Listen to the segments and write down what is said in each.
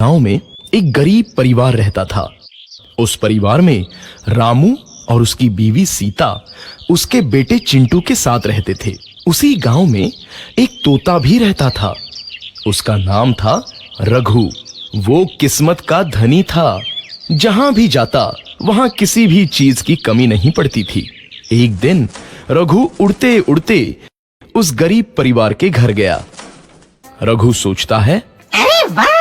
गांव में एक गरीब परिवार रहता था। उस परिवार में रामू और उसकी बीवी सीता उसके बेटे चिंटू के साथ रहते थे। उसी गांव में एक तोता भी रहता था। उसका नाम था रघु। वो किस्मत का धनी था। जहां भी जाता वहां किसी भी चीज की कमी नहीं पड़ती थी। एक दिन रघु उड़ते उड़ते उस गरीब परिवार के घर गया। रघु सोचता है, अरे वाह,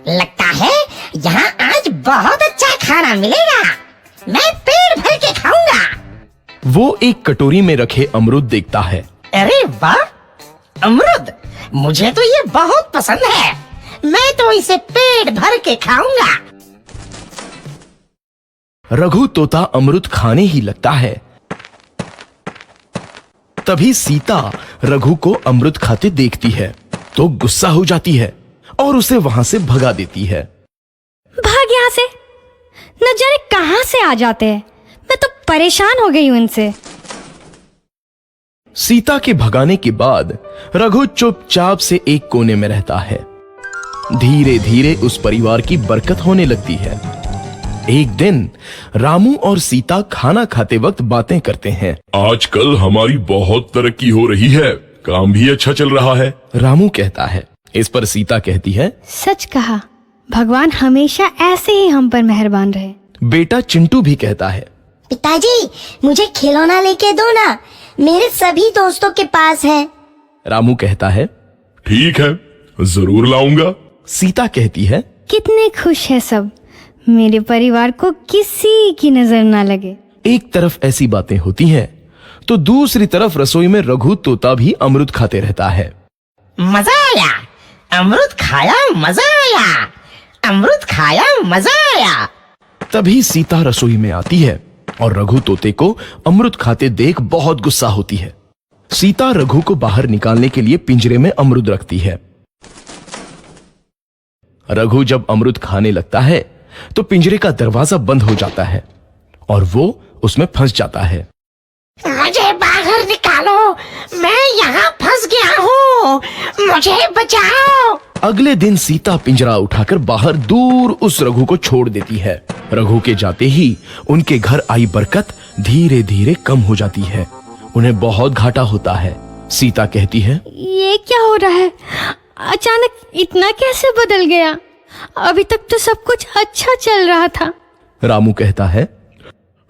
लगता है यहाँ आज बहुत अच्छा खाना मिलेगा। मैं पेट भर के खाऊंगा। वो एक कटोरी में रखे अमरूद देखता है। अरे वाह, अमरूद, मुझे तो ये बहुत पसंद है। मैं तो इसे पेट भर के खाऊंगा। रघु तोता अमरूद खाने ही लगता है। तभी सीता रघु को अमरूद खाते देखती है तो गुस्सा हो जाती है और उसे वहां से भगा देती है। भाग यहाँ से, न जाने कहां से आ जाते हैं। मैं तो परेशान हो गई हूं इनसे। सीता के भगाने के बाद रघु चुपचाप से एक कोने में रहता है। धीरे धीरे उस परिवार की बरकत होने लगती है। एक दिन रामू और सीता खाना खाते वक्त बातें करते हैं। आजकल हमारी बहुत तरक्की हो रही है, काम भी अच्छा चल रहा है। रामू कहता है। इस पर सीता कहती है, सच कहा, भगवान हमेशा ऐसे ही हम पर मेहरबान रहे। बेटा चिंटू भी कहता है, पिताजी, मुझे खिलौना लेके दो ना, मेरे सभी दोस्तों के पास है। रामू कहता है, ठीक है, जरूर लाऊंगा। सीता कहती है, कितने खुश है सब, मेरे परिवार को किसी की नजर ना लगे। एक तरफ ऐसी बातें होती हैं तो दूसरी तरफ रसोई में रघु तोता भी अमरूद खाते रहता है। मजा आया, अमरूद खाया, मजा आया, अमरूद खाया, मजा आया। तभी सीता रसोई में आती है और रघु तोते को अमरूद खाते देख बहुत गुस्सा होती है। सीता रघु को बाहर निकालने के लिए पिंजरे में अमरूद रखती है। रघु जब अमरूद खाने लगता है तो पिंजरे का दरवाजा बंद हो जाता है और वो उसमें फंस जाता है। मुझे बाहर निकालो, मैं यहाँ फंस गया हूँ, मुझे बचाओ। अगले दिन सीता पिंजरा उठाकर बाहर दूर उस रघु को छोड़ देती है। रघु के जाते ही उनके घर आई बरकत धीरे धीरे कम हो जाती है। उन्हें बहुत घाटा होता है। सीता कहती है, ये क्या हो रहा है, अचानक इतना कैसे बदल गया? अभी तक तो सब कुछ अच्छा चल रहा था। रामू कहता है,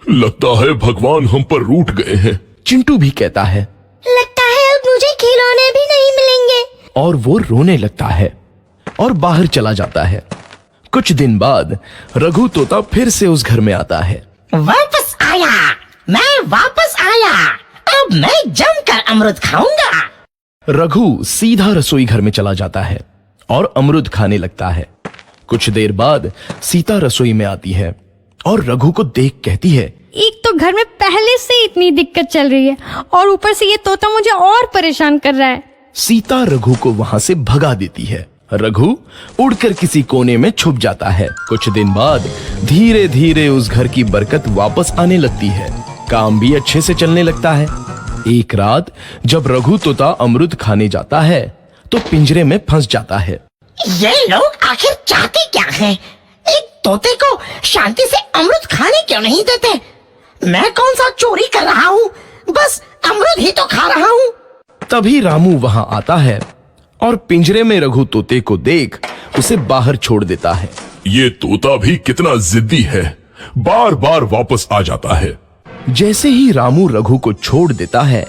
लगता है भगवान हम पर रूठ गए हैं। चिंटू भी कहता है, लगता है अब मुझे खिलौने भी नहीं मिलेंगे। और वो रोने लगता है और बाहर चला जाता है। कुछ दिन बाद रघु तोता फिर से उस घर में आता है। वापस आया, मैं वापस आया, अब मैं जमकर अमरूद खाऊंगा। रघु सीधा रसोई घर में चला जाता है और अमरूद खाने लगता है। कुछ देर बाद सीता रसोई में आती है और रघु को देख कहती है, एक तो घर में पहले से इतनी दिक्कत चल रही है और ऊपर से ये तोता मुझे और परेशान कर रहा है। सीता रघु को वहां से भगा देती है। रघु उड़कर किसी कोने में छुप जाता है। कुछ दिन बाद धीरे धीरे उस घर की बरकत वापस आने लगती है। काम भी अच्छे से चलने लगता है। एक रात जब रघु तोता अमरूद खाने जाता है तो पिंजरे में फंस जाता है। ये लोग आखिर चाहते क्या हैं? एक तोते को शांति से अमरूद खाने क्यों नहीं देते? मैं कौन सा चोरी कर रहा हूँ? बस अमरूद ही तो खा रहा हूँ। तभी रामू वहां आता है और पिंजरे में रघु तोते को देख उसे बाहर छोड़ देता है। ये तोता भी कितना जिद्दी है, बार बार वापस आ जाता है। जैसे ही रामू रघु को छोड़ देता है,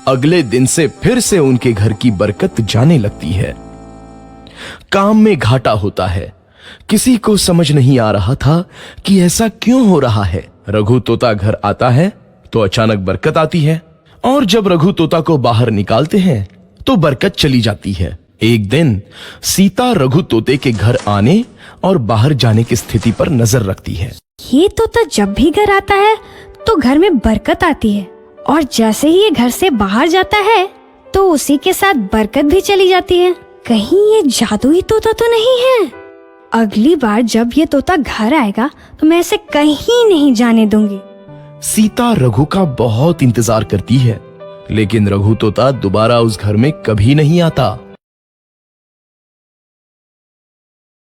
अगले दिन से फिर से उनके घर की बरकत जाने लगती है। काम में घाटा होता है। किसी को समझ नहीं आ रहा था कि ऐसा क्यों हो रहा है। रघु तोता घर आता है तो अचानक बरकत आती है और जब रघु तोता को बाहर निकालते हैं तो बरकत चली जाती है। एक दिन सीता रघु तोते के घर आने और बाहर जाने की स्थिति पर नजर रखती है। ये तोता जब भी घर आता है तो घर में बरकत आती है और जैसे ही ये घर से बाहर जाता है तो उसी के साथ बरकत भी चली जाती है। कहीं ये जादुई तोता तो नहीं है? अगली बार जब ये तोता घर आएगा तो मैं इसे कहीं नहीं जाने दूंगी। सीता रघु का बहुत इंतजार करती है, लेकिन रघु तोता दोबारा उस घर में कभी नहीं आता।